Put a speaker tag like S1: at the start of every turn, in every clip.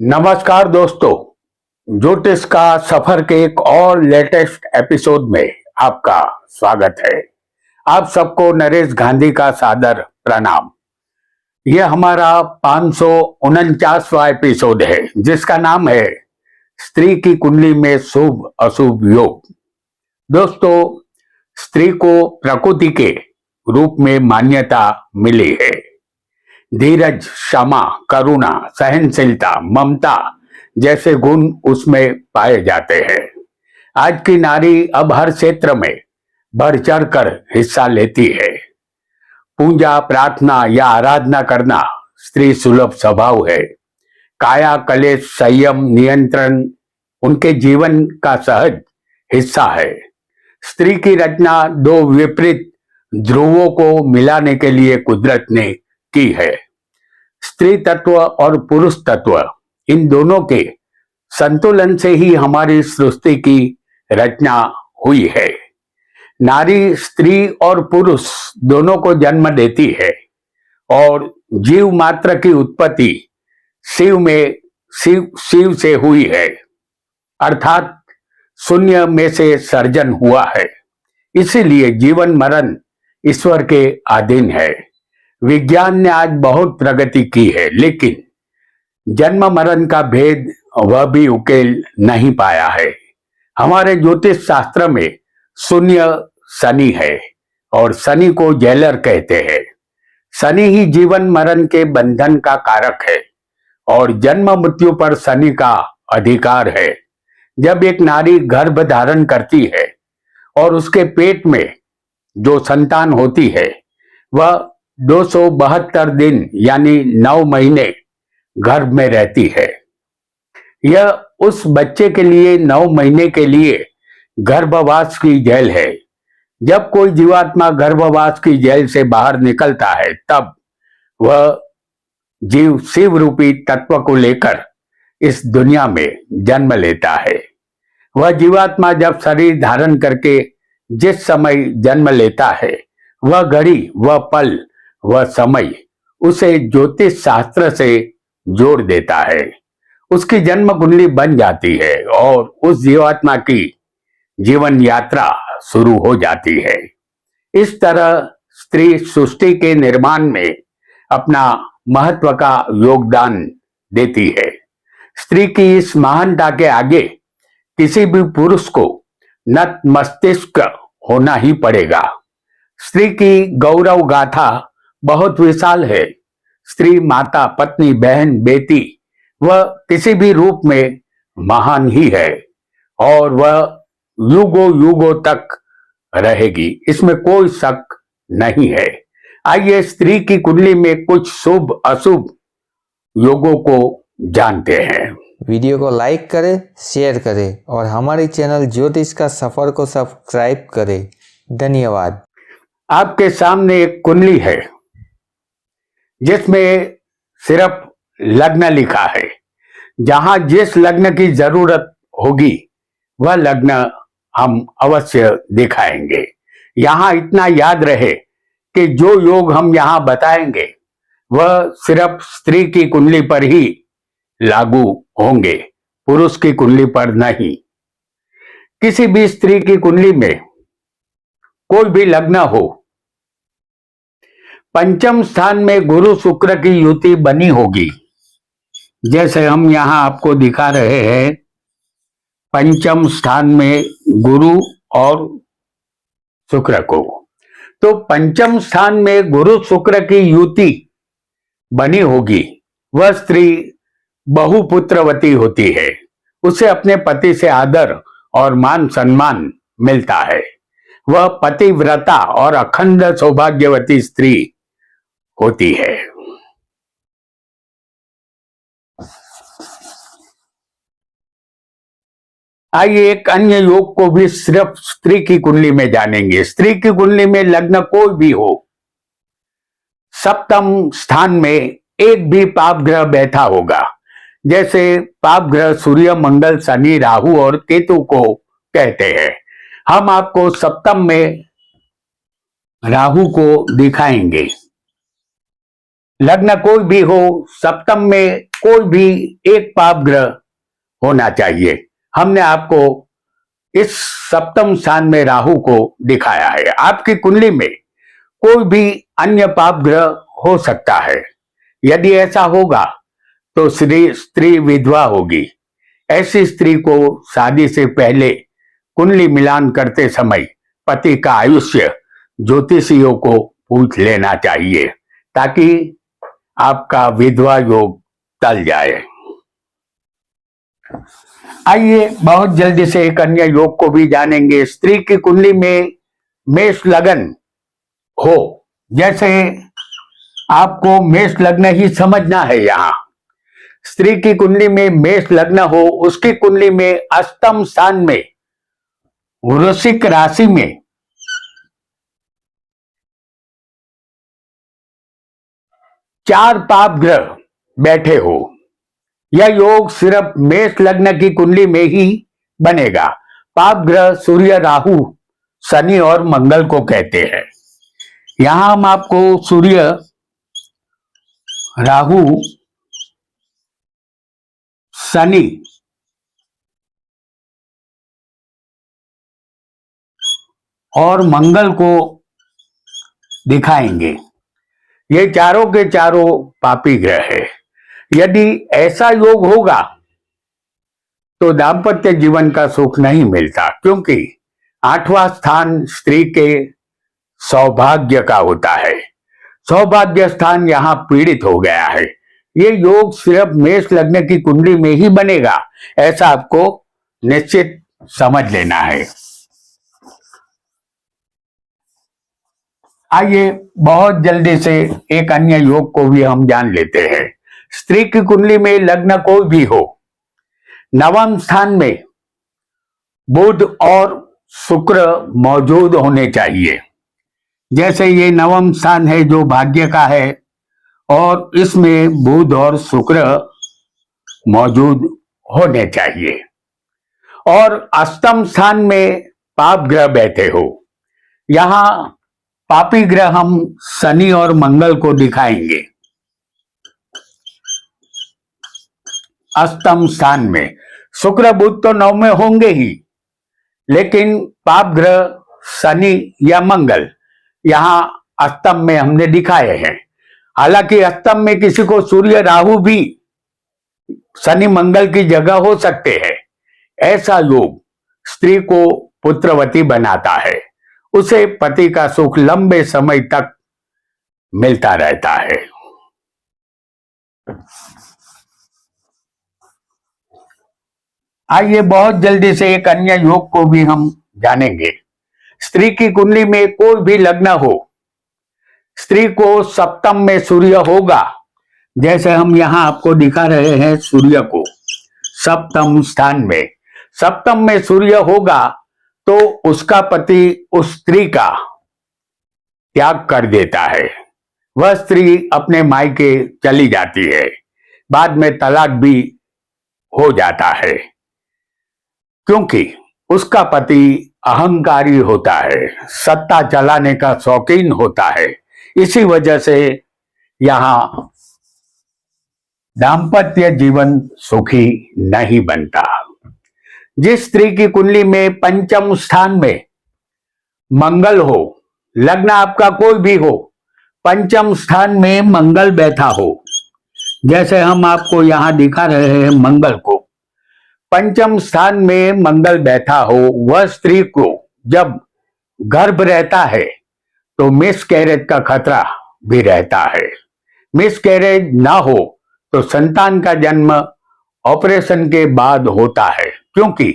S1: नमस्कार दोस्तों, ज्योतिष का सफर के एक और लेटेस्ट एपिसोड में आपका स्वागत है। आप सबको नरेश गांधी का सादर प्रणाम। यह हमारा 549वां एपिसोड है जिसका नाम है स्त्री की कुंडली में शुभ अशुभ योग। दोस्तों, स्त्री को प्रकृति के रूप में मान्यता मिली है। धीरज, क्षमा, करुणा, सहनशीलता, ममता जैसे गुण उसमें पाए जाते हैं। आज की नारी अब हर क्षेत्र में बढ़ चढ़ कर हिस्सा लेती है। पूजा, प्रार्थना या आराधना करना स्त्री सुलभ स्वभाव है। काया कलेश, संयम, नियंत्रण उनके जीवन का सहज हिस्सा है। स्त्री की रचना दो विपरीत ध्रुवों को मिलाने के लिए कुदरत ने की है। स्त्री तत्व और पुरुष तत्व, इन दोनों के संतुलन से ही हमारी सृष्टि की रचना हुई है। नारी स्त्री और पुरुष दोनों को जन्म देती है और जीव मात्र की उत्पत्ति शिव से हुई है, अर्थात शून्य में से सर्जन हुआ है। इसीलिए जीवन मरण ईश्वर के अधीन है। विज्ञान ने आज बहुत प्रगति की है, लेकिन जन्म मरण का भेद वह भी उकेल नहीं पाया है। हमारे ज्योतिष शास्त्र में शून्य शनि है और शनि को जेलर कहते हैं। शनि ही जीवन मरण के बंधन का कारक है और जन्म मृत्यु पर शनि का अधिकार है। जब एक नारी गर्भ धारण करती है और उसके पेट में जो संतान होती है वह 272 दिन यानी 9 महीने गर्भ में रहती है। यह उस बच्चे के लिए 9 महीने के लिए गर्भवास की जेल है। जब कोई जीवात्मा गर्भवास की जेल से बाहर निकलता है तब वह जीव शिव रूपी तत्व को लेकर इस दुनिया में जन्म लेता है। वह जीवात्मा जब शरीर धारण करके जिस समय जन्म लेता है, वह घड़ी, वह पल, वह समय उसे ज्योतिष शास्त्र से जोड़ देता है। उसकी जन्म कुंडली बन जाती है और उस जीवात्मा की जीवन यात्रा शुरू हो जाती है। इस तरह स्त्री सृष्टि के निर्माण में अपना महत्व का योगदान देती है। स्त्री की इस महानता के आगे किसी भी पुरुष को नतमस्तक होना ही पड़ेगा। स्त्री की गौरव गाथा बहुत विशाल है। स्त्री माता, पत्नी, बहन, बेटी, वह किसी भी रूप में महान ही है और वह युगों युगों तक रहेगी, इसमें कोई शक नहीं है। आइए स्त्री की कुंडली में कुछ शुभ अशुभ योगों को जानते हैं।
S2: वीडियो को लाइक करें, शेयर करें और हमारे चैनल ज्योतिष का सफर को सब्सक्राइब करें। धन्यवाद।
S1: आपके सामने एक कुंडली है जिसमें सिर्फ लग्न लिखा है। जहां जिस लग्न की जरूरत होगी वह लग्न हम अवश्य दिखाएंगे। यहां इतना याद रहे कि जो योग हम यहां बताएंगे वह सिर्फ स्त्री की कुंडली पर ही लागू होंगे, पुरुष की कुंडली पर नहीं। किसी भी स्त्री की कुंडली में कोई भी लग्न हो, पंचम स्थान में गुरु शुक्र की युति बनी होगी। जैसे हम यहां आपको दिखा रहे हैं, पंचम स्थान में गुरु और शुक्र को, तो पंचम स्थान में गुरु शुक्र की युति बनी होगी। वह स्त्री बहुपुत्रवती होती है। उसे अपने पति से आदर और मान सम्मान मिलता है। वह पतिव्रता और अखंड सौभाग्यवती स्त्री होती है। आइए एक अन्य योग को भी सिर्फ स्त्री की कुंडली में जानेंगे। स्त्री की कुंडली में लग्न कोई भी हो, सप्तम स्थान में एक भी पाप ग्रह बैठा होगा। जैसे पाप ग्रह सूर्य, मंगल, शनि, राहु और केतु को कहते हैं। हम आपको सप्तम में राहु को दिखाएंगे। लग्न कोई भी हो, सप्तम में कोई भी एक पाप ग्रह होना चाहिए। हमने आपको इस सप्तम स्थान में राहु को दिखाया है। आपकी कुंडली में कोई भी अन्य पाप ग्रह हो सकता है। यदि ऐसा होगा तो स्त्री विधवा होगी। ऐसी स्त्री को शादी से पहले कुंडली मिलान करते समय पति का आयुष्य ज्योतिषियों को पूछ लेना चाहिए, ताकि आपका विधवा योग टल जाए। आइए बहुत जल्दी से एक अन्य योग को भी जानेंगे। स्त्री की कुंडली में मेष लग्न हो, जैसे आपको मेष लग्न ही समझना है। यहां स्त्री की कुंडली में मेष लग्न हो, उसकी कुंडली में अष्टम स्थान में वृश्चिक राशि में चार पाप ग्रह बैठे हो। यह योग सिर्फ मेष लग्न की कुंडली में ही बनेगा। पाप ग्रह सूर्य, राहु, शनि और मंगल को कहते हैं। यहां हम आपको सूर्य, राहु, शनि और मंगल को दिखाएंगे। ये चारों के चारों पापी ग्रह है। यदि ऐसा योग होगा तो दाम्पत्य जीवन का सुख नहीं मिलता, क्योंकि 8वां स्थान स्त्री के सौभाग्य का होता है। सौभाग्य स्थान यहां पीड़ित हो गया है। ये योग सिर्फ मेष लग्न की कुंडली में ही बनेगा, ऐसा आपको निश्चित समझ लेना है। आइए बहुत जल्दी से एक अन्य योग को भी हम जान लेते हैं। स्त्री की कुंडली में लग्न कोई भी हो, नवम स्थान में बुध और शुक्र मौजूद होने चाहिए। जैसे ये नवम स्थान है जो भाग्य का है, और इसमें बुध और शुक्र मौजूद होने चाहिए। और अष्टम स्थान में पाप ग्रह बैठे हो। यहां पापी ग्रह हम शनि और मंगल को दिखाएंगे। अष्टम स्थान में शुक्र बुध तो 9 में होंगे ही, लेकिन पाप ग्रह शनि या मंगल यहां अष्टम में हमने दिखाए हैं। हालांकि अष्टम में किसी को सूर्य राहु भी शनि मंगल की जगह हो सकते हैं। ऐसा योग स्त्री को पुत्रवती बनाता है। उसे पति का सुख लंबे समय तक मिलता रहता है। आइए बहुत जल्दी से एक अन्य योग को भी हम जानेंगे। स्त्री की कुंडली में कोई भी लग्न हो, स्त्री को सप्तम में सूर्य होगा। जैसे हम यहां आपको दिखा रहे हैं सूर्य को सप्तम स्थान में। सप्तम में सूर्य होगा तो उसका पति उस स्त्री का त्याग कर देता है। वह स्त्री अपने मायके चली जाती है, बाद में तलाक भी हो जाता है, क्योंकि उसका पति अहंकारी होता है, सत्ता चलाने का शौकीन होता है। इसी वजह से यहां दाम्पत्य जीवन सुखी नहीं बनता। जिस स्त्री की कुंडली में पंचम स्थान में मंगल हो, लग्न आपका कोई भी हो, पंचम स्थान में मंगल बैठा हो, जैसे हम आपको यहां दिखा रहे हैं मंगल को, पंचम स्थान में मंगल बैठा हो, वह स्त्री को जब गर्भ रहता है तो मिसकैरेज का खतरा भी रहता है। मिसकैरेज ना हो तो संतान का जन्म ऑपरेशन के बाद होता है, क्योंकि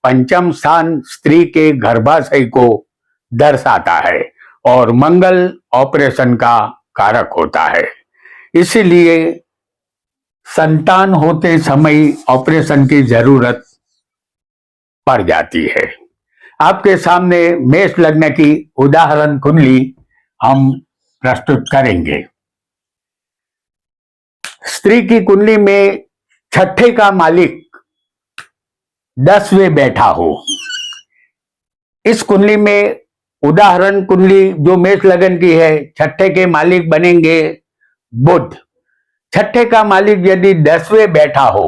S1: पंचम स्थान स्त्री के गर्भाशय को दर्शाता है और मंगल ऑपरेशन का कारक होता है। इसीलिए संतान होते समय ऑपरेशन की जरूरत पड़ जाती है। आपके सामने मेष लग्न की उदाहरण कुंडली हम प्रस्तुत करेंगे। स्त्री की कुंडली में छठे का मालिक 10वें बैठा हो। इस कुंडली में उदाहरण कुंडली जो मेष लग्न की है, छठे के मालिक बनेंगे बुध। छठे का मालिक यदि 10वें बैठा हो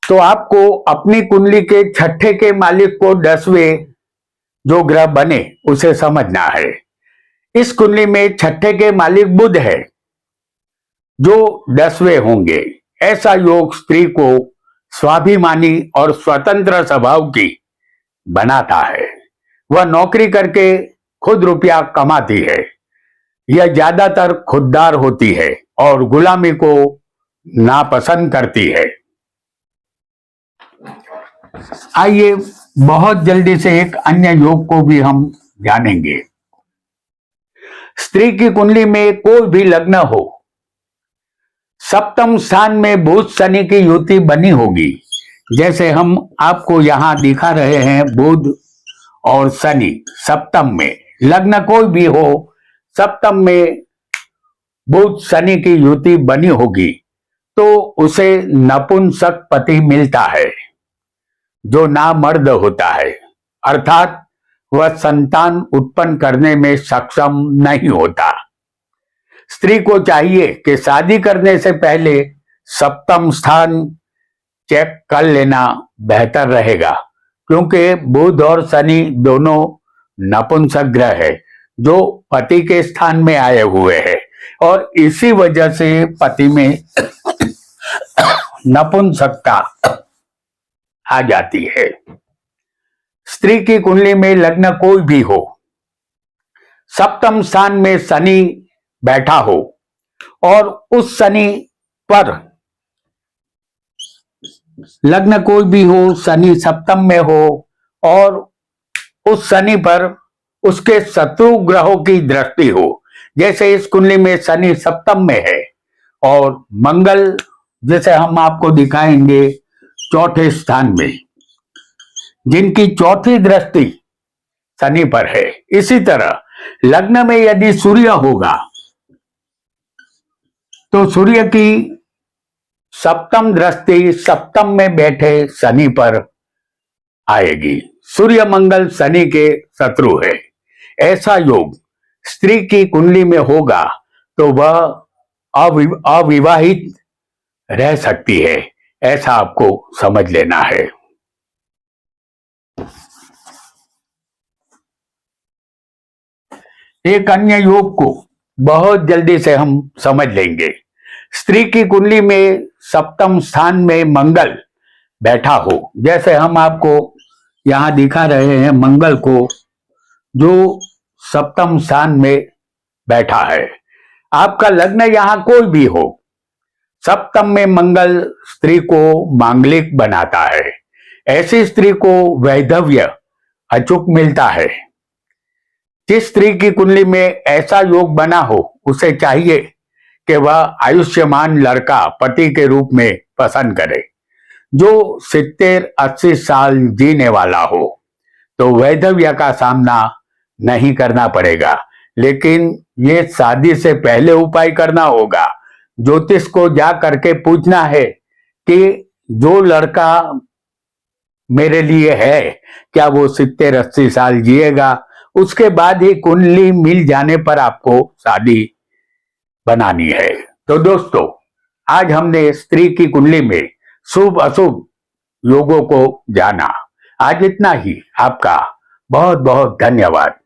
S1: तो आपको अपनी कुंडली के छठे के मालिक को 10वें जो ग्रह बने उसे समझना है। इस कुंडली में छठे के मालिक बुध है जो 10वें होंगे। ऐसा योग स्त्री को स्वाभिमानी और स्वतंत्र स्वभाव की बनाता है। वह नौकरी करके खुद रुपया कमाती है। यह ज्यादातर खुददार होती है और गुलामी को नापसंद करती है। आइए बहुत जल्दी से एक अन्य योग को भी हम जानेंगे। स्त्री की कुंडली में कोई भी लग्न हो, सप्तम स्थान में बुध शनि की युति बनी होगी। जैसे हम आपको यहां दिखा रहे हैं, बुध और शनि सप्तम में, लग्न कोई भी हो, सप्तम में बुध शनि की युति बनी होगी तो उसे नपुंसक पति मिलता है जो नामर्द होता है, अर्थात वह संतान उत्पन्न करने में सक्षम नहीं होता। स्त्री को चाहिए कि शादी करने से पहले सप्तम स्थान चेक कर लेना बेहतर रहेगा, क्योंकि बुध और शनि दोनों नपुंसक ग्रह है जो पति के स्थान में आए हुए हैं और इसी वजह से पति में नपुंसकता आ जाती है। स्त्री की कुंडली में लग्न कोई भी हो, सप्तम स्थान में शनि बैठा हो और उस शनि पर, लग्न कोई भी हो, शनि सप्तम में हो और उस शनि पर उसके शत्रु ग्रहों की दृष्टि हो। जैसे इस कुंडली में शनि सप्तम में है और मंगल, जैसे हम आपको दिखाएंगे, चौथे स्थान में, जिनकी चौथी दृष्टि शनि पर है। इसी तरह लग्न में यदि सूर्य होगा तो सूर्य की सप्तम दृष्टि सप्तम में बैठे शनि पर आएगी। सूर्य मंगल शनि के शत्रु है। ऐसा योग स्त्री की कुंडली में होगा तो वह अविवाहित रह सकती है, ऐसा आपको समझ लेना है। एक अन्य योग को बहुत जल्दी से हम समझ लेंगे। स्त्री की कुंडली में सप्तम स्थान में मंगल बैठा हो, जैसे हम आपको यहां दिखा रहे हैं मंगल को, जो सप्तम स्थान में बैठा है। आपका लग्न यहां कोई भी हो, सप्तम में मंगल स्त्री को मांगलिक बनाता है। ऐसी स्त्री को वैधव्य अचूक मिलता है। जिस स्त्री की कुंडली में ऐसा योग बना हो उसे चाहिए कि वह आयुष्मान लड़का पति के रूप में पसंद करे जो 70-80 साल जीने वाला हो, तो वैधव्य का सामना नहीं करना पड़ेगा। लेकिन ये शादी से पहले उपाय करना होगा। ज्योतिष को जा करके पूछना है कि जो लड़का मेरे लिए है क्या वो 70-80 साल जिएगा। उसके बाद ही कुंडली मिल जाने पर आपको शादी बनानी है। तो दोस्तों, आज हमने स्त्री की कुंडली में शुभ अशुभ योगों को जाना। आज इतना ही। आपका बहुत बहुत धन्यवाद।